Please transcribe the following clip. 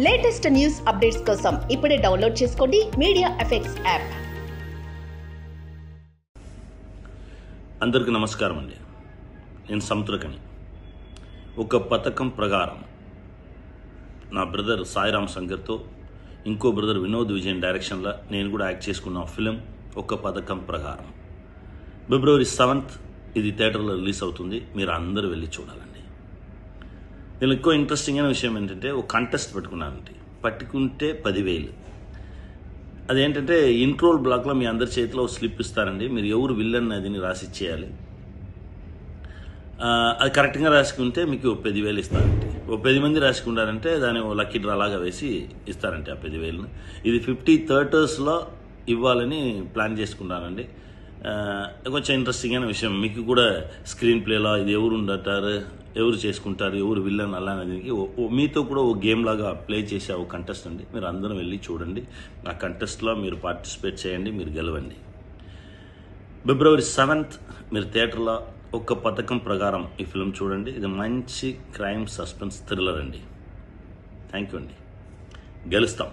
Latest news updates కోసం ఇప్పుడే download చేసుకోండి మీడియా ఎఫెక్ట్స్ యాప్. అందరికీ నమస్కారం అండి. నేను సముద్రకని. ఒక పథకం ప్రకారం నా బ్రదర్ సాయిరామ్ శంకర్తో ఇంకో బ్రదర్ వినోద్ విజయన్ డైరెక్షన్లో నేను కూడా యాక్ట్ చేసుకున్న ఫిలిం ఒక పథకం ప్రకారం February 7th ఇది థియేటర్లో రిలీజ్ అవుతుంది. మీరు అందరూ వెళ్ళి చూడాలండి. నేను ఎక్కువ ఇంట్రెస్టింగ్ అయిన విషయం ఏంటంటే ఒక కంటెస్ట్ పెట్టుకున్నానండి. పట్టుకుంటే 10,000. అదేంటంటే ఇంట్రోల్ బ్లాక్లో మీ అందరి చేతిలో స్లిప్ ఇస్తారండి. మీరు ఎవరు విల్లన్ అదిని రాసి ఇచ్చేయాలి. అది కరెక్ట్గా రాసుకుంటే మీకు 10,000 ఇస్తారండి. 10 మంది రాసుకుంటారంటే దాన్ని లక్కీ డ్రా లాగా వేసి ఇస్తారంటే ఆ 10,000. ఇది 50 థియేటర్స్లో ఇవ్వాలని ప్లాన్ చేసుకున్నానండి. కొంచెం ఇంట్రెస్టింగ్ అయిన విషయం. మీకు కూడా స్క్రీన్ ప్లేలో ఇది ఎవరు ఉండటారు, ఎవరు చేసుకుంటారు, ఎవరు విల్లన్ అలా అనేది మీతో కూడా ఒక గేమ్ లాగా ప్లే చేసే ఒక కంటెస్ట్ అండి. మీరు అందరం వెళ్ళి చూడండి. ఆ కంటెస్ట్లో మీరు పార్టిసిపేట్ చేయండి, మీరు గెలవండి. February 7th మీరు థియేటర్లో ఒక పథకం ప్రకారం ఈ ఫిలిం చూడండి. ఇది మంచి క్రైమ్ సస్పెన్స్ థ్రిల్లర్ అండి. థ్యాంక్ యూ అండి. గెలుస్తాం.